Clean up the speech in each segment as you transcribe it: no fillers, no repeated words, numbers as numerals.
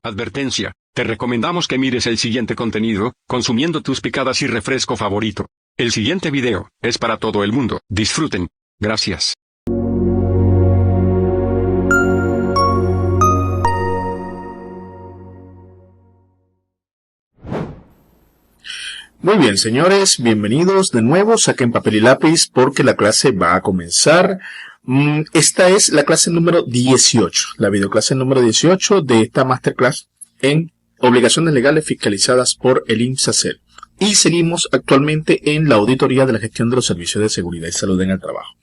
Advertencia, te recomendamos que mires el siguiente contenido, consumiendo tus picadas y refresco favorito. El siguiente video es para todo el mundo. Disfruten. Gracias. Muy bien, señores, bienvenidos de nuevo. Saquen papel y lápiz porque la clase va a comenzar. Esta es la clase número 18, la videoclase número 18 de esta masterclass en obligaciones legales fiscalizadas por el INSACER. Y seguimos actualmente en la auditoría de la gestión de los servicios de seguridad y salud en el trabajo.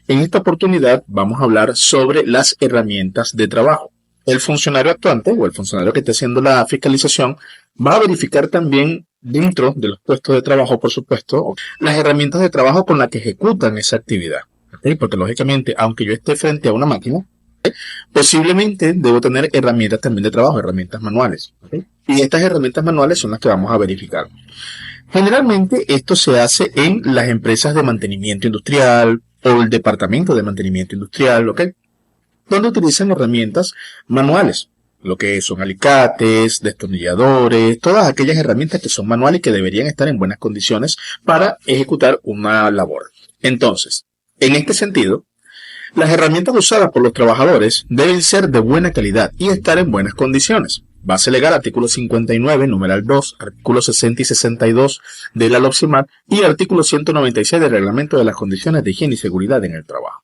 En esta oportunidad vamos a hablar sobre las herramientas de trabajo. El funcionario actuante o el funcionario que esté haciendo la fiscalización va a verificar también dentro de los puestos de trabajo, por supuesto, las herramientas de trabajo con las que ejecutan esa actividad. ¿Okay? Porque lógicamente, aunque yo esté frente a una máquina, ¿okay?, posiblemente debo tener herramientas también de trabajo, herramientas manuales. ¿Okay? Y estas herramientas manuales son las que vamos a verificar. Generalmente esto se hace en las empresas de mantenimiento industrial o el departamento de mantenimiento industrial, ¿okay?, donde utilizan herramientas manuales, lo que son alicates, destornilladores, todas aquellas herramientas que son manuales y que deberían estar en buenas condiciones para ejecutar una labor. Entonces, en este sentido, las herramientas usadas por los trabajadores deben ser de buena calidad y estar en buenas condiciones. Base legal, artículo 59, numeral 2, artículo 60 y 62 de la LOPSIMAT y artículo 196 del Reglamento de las Condiciones de Higiene y Seguridad en el Trabajo.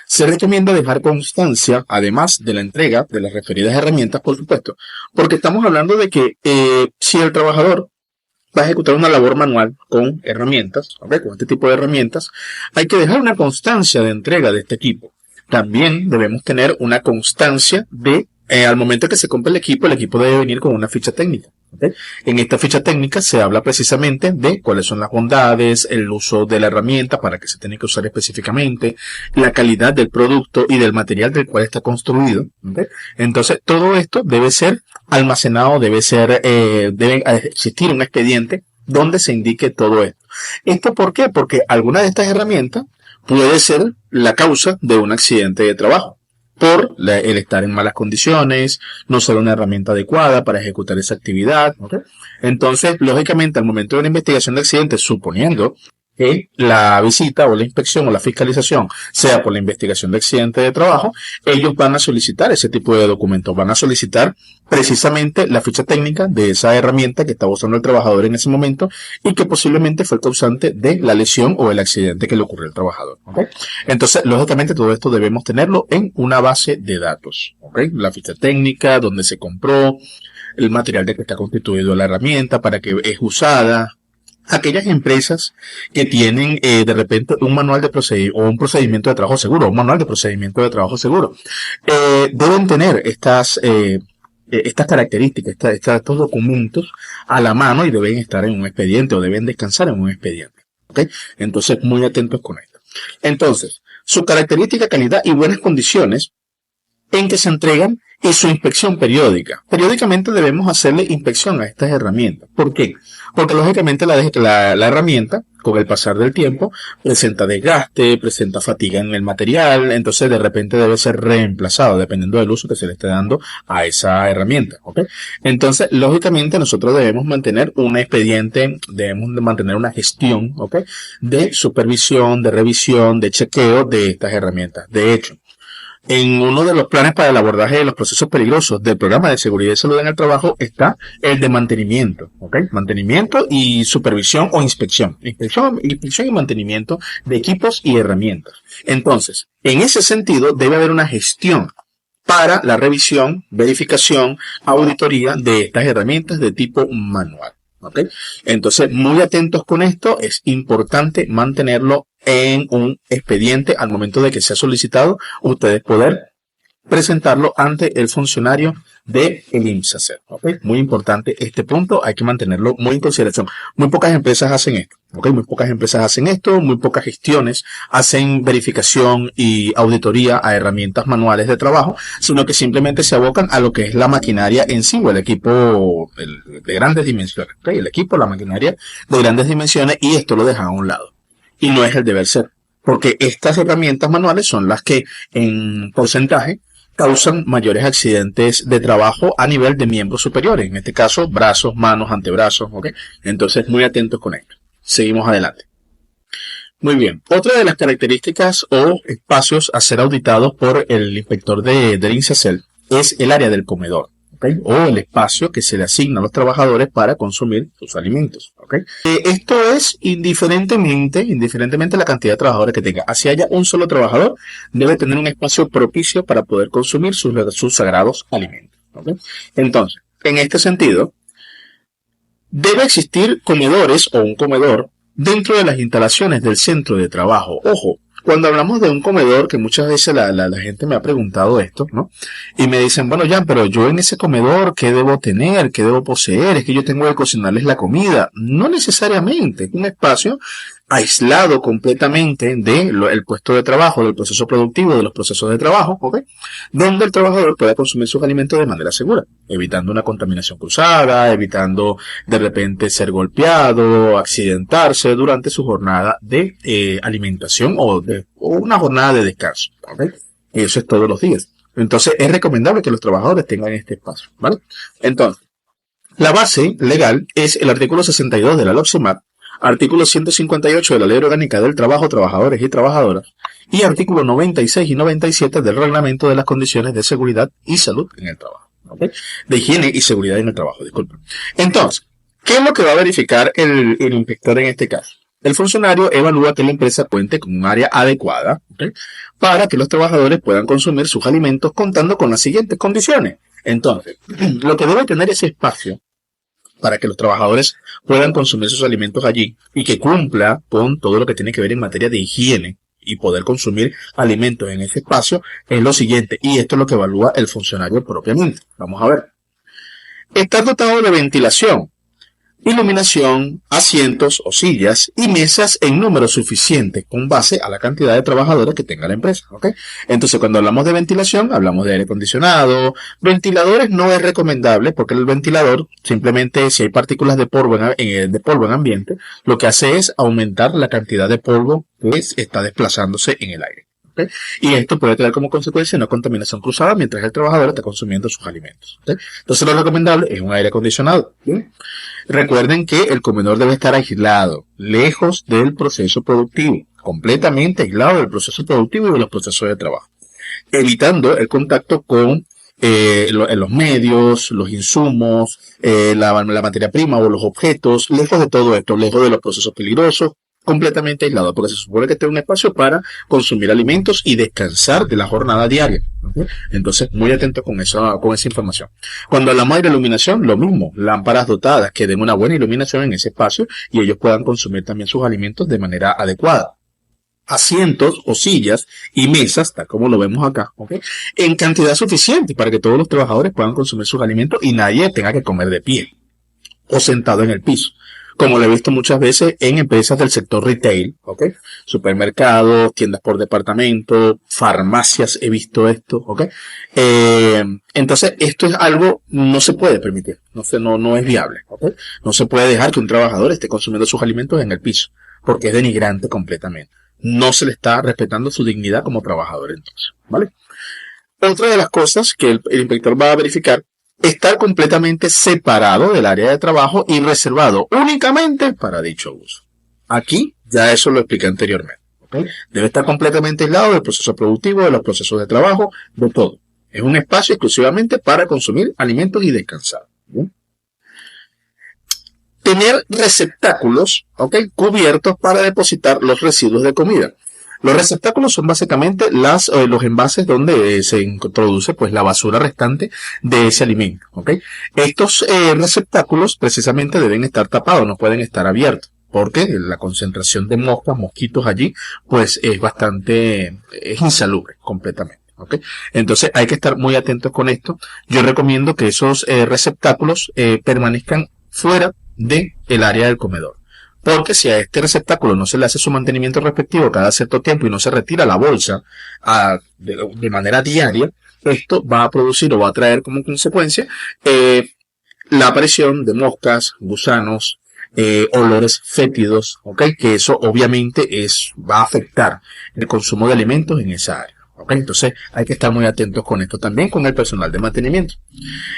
Se recomienda dejar constancia, además de la entrega de las referidas herramientas, por supuesto, porque estamos hablando de que si el trabajador va a ejecutar una labor manual con herramientas, ¿okay?, con este tipo de herramientas, hay que dejar una constancia de entrega de este equipo. También debemos tener una constancia de, al momento que se compre el equipo debe venir con una ficha técnica. ¿Okay? En esta ficha técnica se habla precisamente de cuáles son las bondades, el uso de la herramienta, para qué se tiene que usar específicamente, la calidad del producto y del material del cual está construido. ¿Okay? Entonces, todo esto debe ser almacenado, debe existir un expediente donde se indique todo esto. ¿Esto por qué? Porque alguna de estas herramientas puede ser la causa de un accidente de trabajo, por el estar en malas condiciones, no ser una herramienta adecuada para ejecutar esa actividad. ¿Okay? Entonces, lógicamente, al momento de una investigación de accidentes, suponiendo que la visita o la inspección o la fiscalización sea por la investigación de accidente de trabajo, ellos van a solicitar ese tipo de documentos, van a solicitar precisamente la ficha técnica de esa herramienta que estaba usando el trabajador en ese momento y que posiblemente fue el causante de la lesión o el accidente que le ocurrió al trabajador. ¿Okay? Entonces, lógicamente, todo esto debemos tenerlo en una base de datos. ¿Okay? La ficha técnica, donde se compró, el material de que está constituido la herramienta, para qué es usada. Aquellas empresas que tienen de repente un manual de procedimiento o un procedimiento de trabajo seguro, un manual de procedimiento de trabajo seguro, deben tener estas características, estos documentos a la mano y deben estar en un expediente o deben descansar en un expediente. ¿Okay? Entonces, muy atentos con esto. Entonces, su característica, calidad y buenas condiciones en que se entregan y su inspección periódica. Periódicamente debemos hacerle inspección a estas herramientas. ¿Por qué? Porque lógicamente la herramienta, con el pasar del tiempo, presenta desgaste, presenta fatiga en el material, entonces de repente debe ser reemplazado dependiendo del uso que se le esté dando a esa herramienta. ¿Okay? Entonces, lógicamente nosotros debemos mantener un expediente, debemos mantener una gestión, ¿okay?, de supervisión, de revisión, de chequeo de estas herramientas. De hecho, en uno de los planes para el abordaje de los procesos peligrosos del programa de seguridad y salud en el trabajo está el de mantenimiento, ¿okay? Mantenimiento y supervisión o inspección. Inspección y mantenimiento de equipos y herramientas. Entonces, en ese sentido, debe haber una gestión para la revisión, verificación, auditoría de estas herramientas de tipo manual. ¿Okay? Entonces, muy atentos con esto, es importante mantenerlo en un expediente al momento de que sea solicitado, ustedes poder presentarlo ante el funcionario del INSACER. ¿Okay? Muy importante este punto, hay que mantenerlo muy en consideración. Muy pocas empresas hacen esto. ¿Okay? Muy pocas empresas hacen esto, muy pocas gestiones hacen verificación y auditoría a herramientas manuales de trabajo, sino que simplemente se abocan a lo que es la maquinaria en sí, o el equipo de grandes dimensiones. ¿Okay? El equipo, la maquinaria de grandes dimensiones, y esto lo dejan a un lado. Y no es el deber ser, porque estas herramientas manuales son las que en porcentaje causan mayores accidentes de trabajo a nivel de miembros superiores, en este caso brazos, manos, antebrazos, ¿ok? Entonces muy atentos con esto. Seguimos adelante. Muy bien, otra de las características o espacios a ser auditados por el inspector del INSACEL es el área del comedor, ¿okay? O el espacio que se le asigna a los trabajadores para consumir sus alimentos, ¿okay? Esto es indiferentemente la cantidad de trabajadores que tenga. Así haya un solo trabajador, debe tener un espacio propicio para poder consumir sus sagrados alimentos, ¿okay? Entonces, en este sentido, debe existir comedores o un comedor dentro de las instalaciones del centro de trabajo. Ojo, cuando hablamos de un comedor, que muchas veces la gente me ha preguntado esto, ¿no? Y me dicen, bueno, ya, pero yo en ese comedor, ¿qué debo tener? ¿Qué debo poseer? Es que yo tengo que cocinarles la comida. No necesariamente, es un espacio aislado completamente del puesto de trabajo, del proceso productivo, de los procesos de trabajo, ¿ok? Donde el trabajador pueda consumir sus alimentos de manera segura, evitando una contaminación cruzada, evitando de repente ser golpeado, accidentarse durante su jornada de alimentación o una jornada de descanso, ¿ok? Eso es todos los días. Entonces es recomendable que los trabajadores tengan este espacio, ¿vale? Entonces, la base legal es el artículo 62 de la LOCSEMAT, artículo 158 de la Ley Orgánica del Trabajo, Trabajadores y Trabajadoras, y artículo 96 y 97 del Reglamento de las Condiciones de Seguridad y Salud en el Trabajo, ¿okay? De higiene y seguridad en el trabajo, disculpen. Entonces, ¿qué es lo que va a verificar el inspector en este caso? El funcionario evalúa que la empresa cuente con un área adecuada, ¿okay?, para que los trabajadores puedan consumir sus alimentos contando con las siguientes condiciones. Entonces, lo que debe tener ese espacio para que los trabajadores puedan consumir sus alimentos allí y que cumpla con todo lo que tiene que ver en materia de higiene y poder consumir alimentos en ese espacio es lo siguiente, y esto es lo que evalúa el funcionario propiamente. Vamos a ver. Estar dotado de ventilación, iluminación, asientos o sillas y mesas en número suficiente con base a la cantidad de trabajadores que tenga la empresa, ¿ok? Entonces, cuando hablamos de ventilación, hablamos de aire acondicionado. Ventiladores no es recomendable porque el ventilador, simplemente si hay partículas de polvo en ambiente, lo que hace es aumentar la cantidad de polvo que está desplazándose en el aire, ¿okay? Y esto puede traer como consecuencia una contaminación cruzada mientras el trabajador está consumiendo sus alimentos, ¿okay? Entonces, lo recomendable es un aire acondicionado, ¿bien? Recuerden que el comedor debe estar aislado, lejos del proceso productivo, completamente aislado del proceso productivo y de los procesos de trabajo, evitando el contacto con los medios, los insumos, la materia prima o los objetos, lejos de todo esto, lejos de los procesos peligrosos, completamente aislado, porque se supone que tiene un espacio para consumir alimentos y descansar de la jornada diaria, ¿okay? Entonces, muy atento con esa información. Cuando hablamos de iluminación, lo mismo, lámparas dotadas que den una buena iluminación en ese espacio y ellos puedan consumir también sus alimentos de manera adecuada. Asientos o sillas y mesas, tal como lo vemos acá, ¿okay?, en cantidad suficiente para que todos los trabajadores puedan consumir sus alimentos y nadie tenga que comer de pie o sentado en el piso, como lo he visto muchas veces en empresas del sector retail, ¿ok? Supermercados, tiendas por departamento, farmacias, he visto esto, ¿ok? Entonces, esto es algo, no se puede permitir, no es viable, ¿ok? No se puede dejar que un trabajador esté consumiendo sus alimentos en el piso, porque es denigrante completamente. No se le está respetando su dignidad como trabajador entonces, ¿vale? Otra de las cosas que el inspector va a verificar: estar completamente separado del área de trabajo y reservado únicamente para dicho uso. Aquí ya eso lo expliqué anteriormente, ¿okay? Debe estar completamente aislado del proceso productivo, de los procesos de trabajo, de todo. Es un espacio exclusivamente para consumir alimentos y descansar, ¿bien? Tener receptáculos, ¿okay?, cubiertos para depositar los residuos de comida. Los receptáculos son básicamente los envases donde se introduce pues la basura restante de ese alimento, ¿ok? Estos receptáculos precisamente deben estar tapados, no pueden estar abiertos, porque la concentración de mosquitos allí pues es insalubre completamente, ¿ok? Entonces hay que estar muy atentos con esto. Yo recomiendo que esos receptáculos permanezcan fuera del área del comedor. Porque si a este receptáculo no se le hace su mantenimiento respectivo cada cierto tiempo y no se retira la bolsa de manera diaria, esto va a producir o va a traer como consecuencia la aparición de moscas, gusanos, olores fétidos, ¿ok? Que eso obviamente va a afectar el consumo de alimentos en esa área, ¿ok? Entonces hay que estar muy atentos con esto también con el personal de mantenimiento.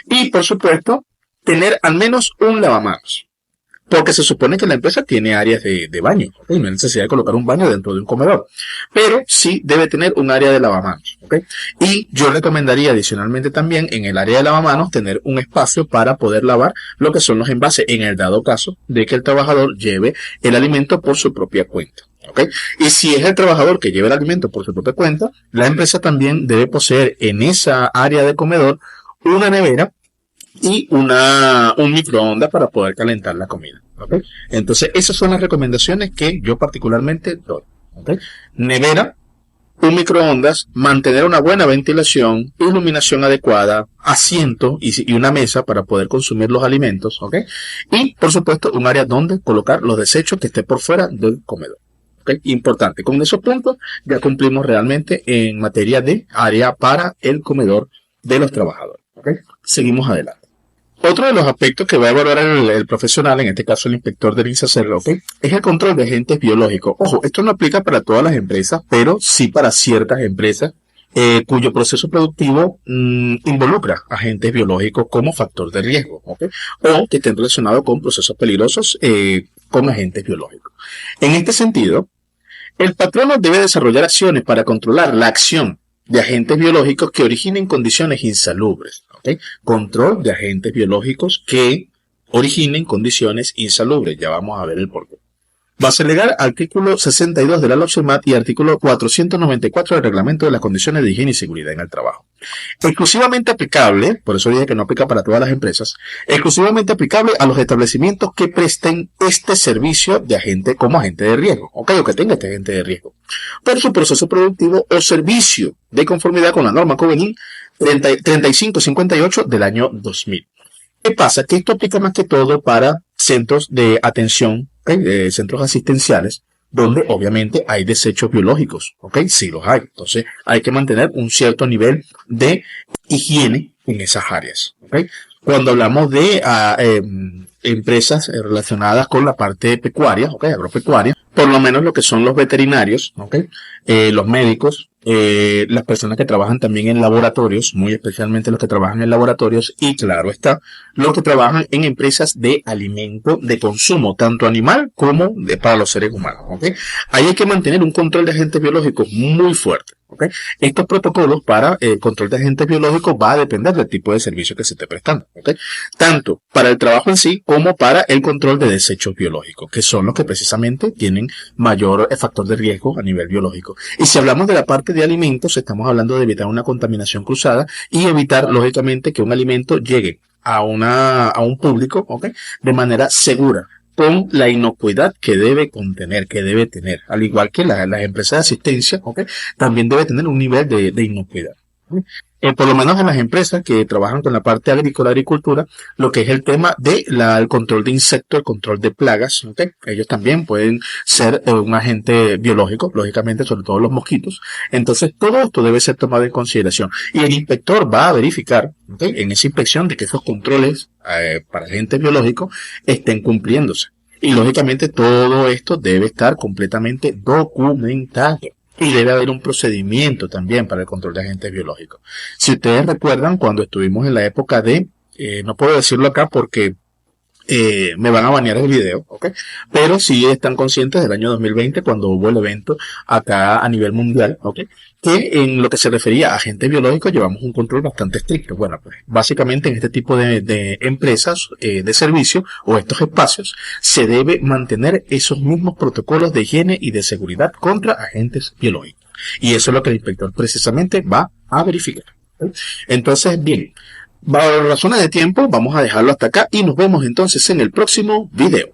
Y por supuesto, tener al menos un lavamanos. Porque se supone que la empresa tiene áreas de baño, ¿ok? No hay necesidad de colocar un baño dentro de un comedor. Pero sí debe tener un área de lavamanos, ¿ok? Y yo recomendaría adicionalmente también en el área de lavamanos tener un espacio para poder lavar lo que son los envases en el dado caso de que el trabajador lleve el alimento por su propia cuenta. ¿Okay? Y si es el trabajador que lleva el alimento por su propia cuenta, la empresa también debe poseer en esa área de comedor una nevera y un microondas para poder calentar la comida. ¿Okay? Entonces, esas son las recomendaciones que yo particularmente doy. ¿Okay? Nevera, un microondas, mantener una buena ventilación, iluminación adecuada, asiento y una mesa para poder consumir los alimentos. ¿Okay? Y, por supuesto, un área donde colocar los desechos que esté por fuera del comedor. ¿Okay? Importante. Con esos puntos ya cumplimos realmente en materia de área para el comedor de los trabajadores. ¿Okay? Seguimos adelante. Otro de los aspectos que va a evaluar el profesional, en este caso el inspector del INSACER, ¿okay? Es el control de agentes biológicos. Ojo, esto no aplica para todas las empresas, pero sí para ciertas empresas cuyo proceso productivo involucra agentes biológicos como factor de riesgo, ¿okay? O que estén relacionados con procesos peligrosos con agentes biológicos. En este sentido, el patrono debe desarrollar acciones para controlar la acción de agentes biológicos que originen condiciones insalubres. ¿Okay? Control de agentes biológicos que originen condiciones insalubres. Ya vamos a ver el porqué. Base legal, artículo 62 de la LOCSEMAT y artículo 494 del Reglamento de las Condiciones de Higiene y Seguridad en el Trabajo. Exclusivamente aplicable, por eso dije que no aplica para todas las empresas, exclusivamente aplicable a los establecimientos que presten este servicio de agente como agente de riesgo, ¿ok? O que tenga este agente de riesgo, por su proceso productivo o servicio de conformidad con la norma COVENIN 3558 del año 2000. ¿Qué pasa? Que esto aplica más que todo para centros de atención, ¿okay? Centros asistenciales, donde obviamente hay desechos biológicos, ¿ok? Sí los hay. Entonces hay que mantener un cierto nivel de higiene en esas áreas, ¿ok? Cuando hablamos de empresas relacionadas con la parte pecuaria, ¿ok? Agropecuaria, por lo menos lo que son los veterinarios, ¿ok? Los médicos, las personas que trabajan también en laboratorios, muy especialmente los que trabajan en laboratorios, y claro está, los que trabajan en empresas de alimento de consumo, tanto animal como para los seres humanos, ¿ok? Ahí hay que mantener un control de agentes biológicos muy fuerte, ¿ok? Estos protocolos para el control de agentes biológicos va a depender del tipo de servicio que se esté prestando, ¿ok? Tanto para el trabajo en sí como para el control de desechos biológicos, que son los que precisamente tienen mayor factor de riesgo a nivel biológico. Y si hablamos de la parte de alimentos, estamos hablando de evitar una contaminación cruzada y evitar, lógicamente, que un alimento llegue a un público, ¿ok? De manera segura, con la inocuidad que debe contener, que debe tener. Al igual que las empresas de asistencia, ¿ok? También debe tener un nivel de inocuidad. ¿Ok? Por lo menos en las empresas que trabajan con la parte agrícola, agricultura, lo que es el tema de el control de insectos, el control de plagas, ¿okay? Ellos también pueden ser un agente biológico, lógicamente, sobre todo los mosquitos. Entonces, todo esto debe ser tomado en consideración. Y el inspector va a verificar, ¿okay? En esa inspección de que esos controles para agentes biológicos estén cumpliéndose. Y lógicamente, todo esto debe estar completamente documentado. Y debe haber un procedimiento también para el control de agentes biológicos. Si ustedes recuerdan, cuando estuvimos en la época de, no puedo decirlo acá porque me van a banear el video, ¿ok? Pero sí están conscientes del año 2020 cuando hubo el evento acá a nivel mundial, ¿ok? Que en lo que se refería a agentes biológicos llevamos un control bastante estricto. Bueno, pues básicamente en este tipo de empresas de servicio o estos espacios se debe mantener esos mismos protocolos de higiene y de seguridad contra agentes biológicos. Y eso es lo que el inspector precisamente va a verificar. ¿Ok? Entonces, bien, por razones de tiempo vamos a dejarlo hasta acá y nos vemos entonces en el próximo video.